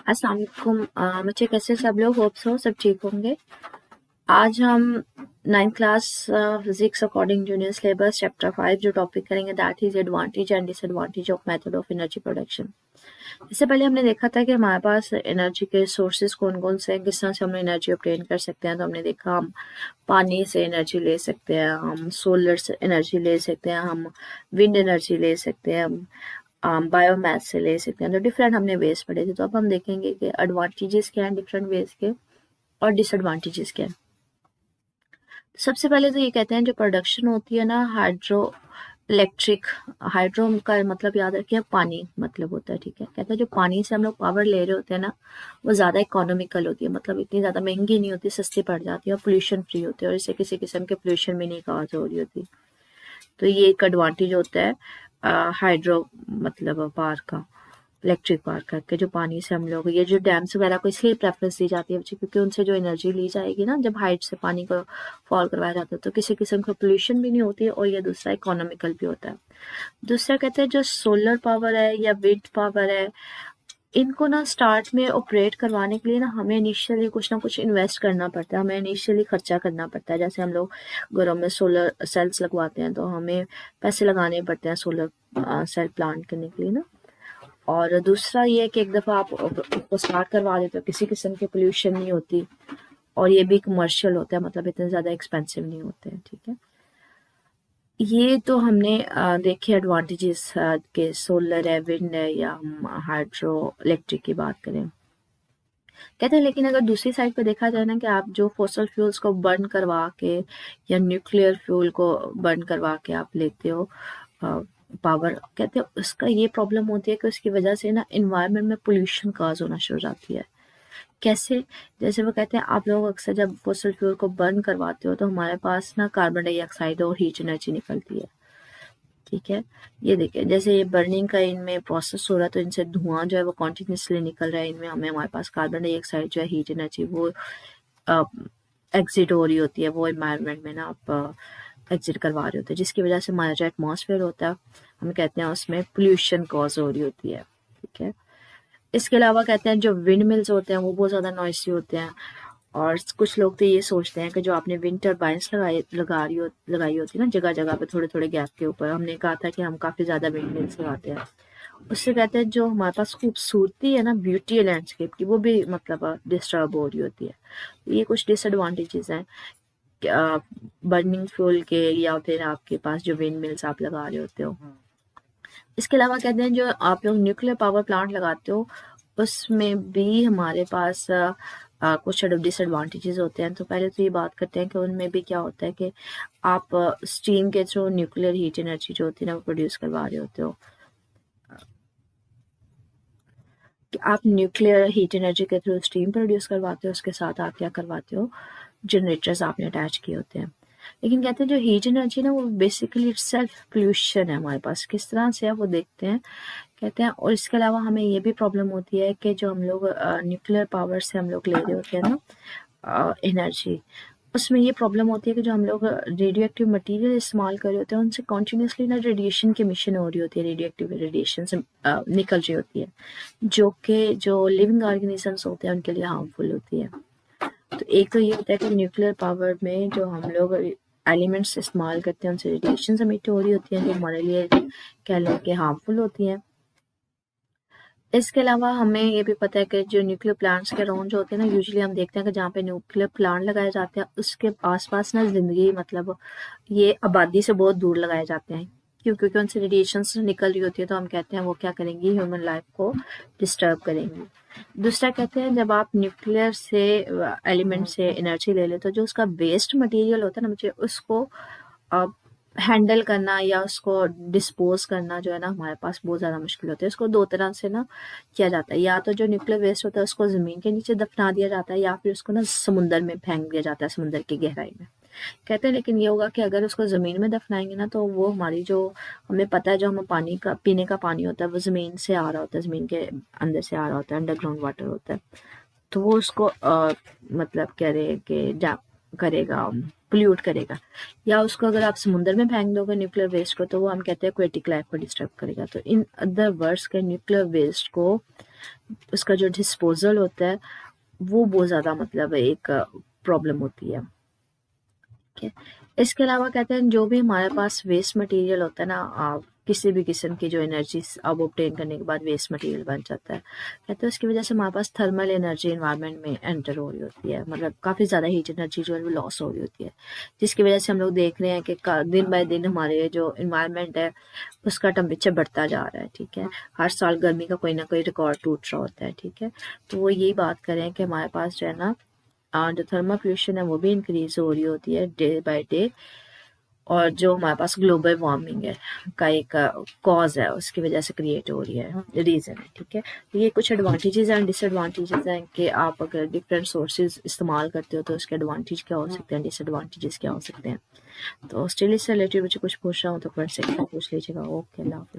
अस्सलाम वालेकुम। बच्चे कैसे सब लोग? होप सो सब ठीक होंगे। आज हम 9th class physics according junior syllabus chapter 5 जो टॉपिक करेंगे that is advantage and disadvantage of method of energy production. इससे पहले हमने देखा था कि हमारे पास एनर्जी के सोर्सेज कौन कौन से हैं, किस तरह से हम एनर्जी ऑब्टेन कर सकते हैं। तो हमने देखा हम पानी से एनर्जी ले सकते हैं, हम सोलर से एनर्जी ले सकते हैं, हम विंड एनर्जी ले सकते हैं, हम बायोमास से ले सकते हैं। तो डिफरेंट हमने वेज पढ़े थे। तो अब हम देखेंगे कि एडवांटेजेस क्या हैं डिफरेंट वेज के और डिसएडवांटेजेस क्या हैं। सबसे पहले तो ये कहते हैं जो प्रोडक्शन होती है ना हाइड्रो इलेक्ट्रिक, हाइड्रो का मतलब याद रखिए पानी मतलब होता है, ठीक है। कहते हैं जो पानी से हम लोग पावर ले रहे होते हैं ना वो ज़्यादा इकोनॉमिकल होती है, मतलब इतनी ज़्यादा महंगी नहीं होती, सस्ती पड़ जाती है और पोल्यूशन फ्री होती है और इससे किसी किस्म के पोल्यूशन भी नहीं कॉज हो रही होती। तो ये एक एडवांटेज होता है हाइड्रो मतलब पावर का, इलेक्ट्रिक पावर का, कि जो पानी से हम लोग ये जो डैम्स वगैरह को इसलिए प्रेफरेंस दी जाती है बच्चे क्योंकि उनसे जो एनर्जी ली जाएगी ना जब हाइट से पानी को फॉल करवाया जाता है तो किसी किस्म का पोल्यूशन भी नहीं होती है और ये दूसरा इकोनॉमिकल भी होता है। दूसरा कहते हैं जो सोलर पावर है या विंड पावर है इनको ना स्टार्ट में ऑपरेट करवाने के लिए ना हमें इनिशियली कुछ ना कुछ इन्वेस्ट करना पड़ता है, हमें इनिशियली खर्चा करना पड़ता है। जैसे हम लोग घरों में सोलर सेल्स लगवाते हैं तो हमें पैसे लगाने पड़ते हैं सोलर सेल प्लांट करने के लिए ना। और दूसरा ये है कि एक दफ़ा आप उसको स्टार्ट करवा देते हो किसी किस्म की पोल्यूशन नहीं होती और ये भी कमर्शियल होता है, मतलब इतने ज़्यादा एक्सपेंसिव नहीं होते हैं, ठीक है। ये तो हमने देखे एडवांटेजेस के सोलर है, विंड है या हम हाइड्रो इलेक्ट्रिक की बात करें। कहते हैं लेकिन अगर दूसरी साइड पे देखा जाए ना कि आप जो फॉसल फ्यूल्स को बर्न करवा के या न्यूक्लियर फ्यूल को बर्न करवा के आप लेते हो पावर, कहते हैं उसका ये प्रॉब्लम होती है कि उसकी वजह से ना इन्वायरमेंट में पोल्यूशन काज होना शुरू हो जाती है। कैसे? जैसे वो कहते हैं आप लोग अक्सर जब फॉसल फ्यूल को बर्न करवाते हो तो हमारे पास ना कार्बन डाइऑक्साइड और हीट एनर्जी निकलती है, ठीक है। ये देखिए जैसे ये बर्निंग का इनमें प्रोसेस हो रहा है तो इनसे धुआं जो है वो कॉन्टिन्यूसली निकल रहा है, इनमें हमें हमारे पास कार्बन डाइऑक्साइड जो है हीट एनर्जी वो एग्जिट हो रही होती है, वो इन्वायरमेंट में ना आप एग्जिट करवा रहे होते हैं जिसकी वजह से हमारा जो एटमॉस्फेयर होता है हम कहते हैं उसमें पोल्यूशन कॉज हो रही होती है, ठीक है। इसके अलावा कहते हैं जो विंड मिल्स होते हैं वो बहुत ज़्यादा नॉइसी होते हैं और कुछ लोग तो ये सोचते हैं कि जो आपने विंड टर्बाइंस लगाई होती है ना जगह जगह पे थोड़े थोड़े गैप के ऊपर, हमने कहा था कि हम काफ़ी ज़्यादा विंड मिल्स लगाते हैं, उससे कहते हैं जो हमारे पास खूबसूरती है ना ब्यूटी है लैंडस्केप की वो भी मतलब डिस्टर्ब हो रही होती है। ये कुछ डिसएडवांटेजेस हैं बर्निंग फ्यूल के या फिर आपके पास जो विंड मिल्स आप लगा रहे होते हो। इसके अलावा कहते हैं जो आप लोग न्यूक्लियर पावर प्लांट लगाते हो उसमें भी हमारे पास कुछ डिसएडवांटेजेस होते हैं। तो पहले तो ये बात करते हैं कि उनमें भी क्या होता है कि आप स्टीम के थ्रू न्यूक्लियर हीट एनर्जी जो होती है ना वो प्रोड्यूस करवा रहे होते हो। कि आप न्यूक्लियर हीट एनर्जी के थ्रू स्टीम प्रोड्यूस करवाते हो, उसके साथ आप क्या करवाते हो जनरेटर्स आपने अटैच किए होते हैं। लेकिन कहते हैं जो हीट एनर्जी ना वो बेसिकली सेल्फ पोल्यूशन है हमारे पास, किस तरह से है वो देखते हैं। कहते हैं और इसके अलावा हमें ये भी प्रॉब्लम होती है कि जो हम लोग न्यूक्लियर पावर से हम लोग ले रहे होते हैं ना एनर्जी, उसमें ये प्रॉब्लम होती है कि जो हम लोग रेडियो एक्टिव मटीरियल इस्तेमाल कर रहे होते हैं उनसे कॉन्टीन्यूसली ना रेडिएशन की मिशन हो रही होती है, रेडियो एक्टिव रेडिएशन से निकल रही होती है जो कि जो लिविंग ऑर्गेनिजम्स होते हैं उनके लिए हार्मफुल होती है। तो एक तो ये होता है कि न्यूक्लियर पावर में जो हम लोग एलिमेंट्स इस्तेमाल करते हैं उनसे रेडिएशन एमिट हो रही होती है जो हमारे लिए कह लें कि हार्मफुल होती हैं। इसके अलावा हमें ये भी पता है कि जो न्यूक्लियर प्लांट्स के अराउंड जो होते हैं ना यूजुअली हम देखते हैं कि जहाँ पे न्यूक्लियर प्लांट लगाए जाते हैं उसके आसपास ना ज़िंदगी मतलब ये आबादी से बहुत दूर लगाए जाते हैं क्योंकि उनसे रेडिएशन निकल रही होती है तो हम कहते हैं वो क्या करेंगी ह्यूमन लाइफ को डिस्टर्ब करेंगी। दूसरा कहते हैं जब आप न्यूक्लियर से एलिमेंट से एनर्जी ले लेते हो जो उसका वेस्ट मटेरियल होता है ना मुझे उसको हैंडल करना या उसको डिस्पोज करना जो है ना हमारे पास बहुत ज़्यादा मुश्किल होता है। इसको दो तरह से ना किया जाता है, या तो जो न्यूक्लियर वेस्ट होता है उसको ज़मीन के नीचे दफना दिया जाता है या फिर उसको ना समुंदर में फेंक दिया जाता है, समुंदर की गहराई में। कहते हैं लेकिन ये होगा कि अगर उसको ज़मीन में दफनाएंगे ना तो वो हमारी जो हमें पता है जो हमें पानी का पीने का पानी होता है वो ज़मीन से आ रहा होता है, ज़मीन के अंदर से आ रहा होता है, अंडरग्राउंड वाटर होता है। तो वो उसको मतलब कह रहे कि जा करेगा पोल्यूट करेगा, या उसको अगर आप समुद्र में फेंक दोगे न्यूक्लियर वेस्ट को तो वो हम कहते हैं एक्वेटिक लाइफ को डिस्टर्ब करेगा। तो इन अदर वर्ड्स के न्यूक्लियर वेस्ट को उसका जो डिस्पोजल होता है वो बहुत ज़्यादा मतलब एक प्रॉब्लम होती है। ठीक है, इसके अलावा कहते हैं जो भी हमारे पास वेस्ट मटेरियल होता है ना, किसी भी किस्म की जो एनर्जी अब ऑब्टेन करने के बाद वेस्ट मटेरियल बन जाता है, कहते हैं उसकी वजह से हमारे पास थर्मल एनर्जी एनवायरनमेंट में एंटर हो रही होती है, मतलब काफ़ी ज़्यादा हीट एनर्जी जो है वो लॉस हो रही होती है, जिसकी वजह से हम लोग देख रहे हैं कि दिन बाय दिन हमारे जो इन्वायरमेंट है उसका टेम्परेचर बढ़ता जा रहा है। ठीक है, हर साल गर्मी का कोई ना कोई रिकॉर्ड टूट रहा होता है। ठीक है, तो वो यही बात करें कि हमारे पास जो है ना जो थर्मल पोल्यूशन है वो भी इंक्रीज हो रही होती है डे बाय डे, और जो हमारे पास ग्लोबल वार्मिंग है का एक कॉज है उसकी वजह से क्रिएट हो रही है, रीज़न है। ठीक है, तो ये कुछ एडवांटेजेस एंड डिसएडवांटेजेस हैं कि आप अगर डिफरेंट सोर्सेज इस्तेमाल करते हो तो उसके एडवांटेज क्या हो सकते हैं, डिसएडवांटेजेस क्या हो सकते हैं। तो स्टिल इससे रिलेटेड मुझे कुछ पूछ रहा हूँ तो कमेंट सेक्शन में पूछ लीजिएगा। ओके, अल्लाह हाफिज़।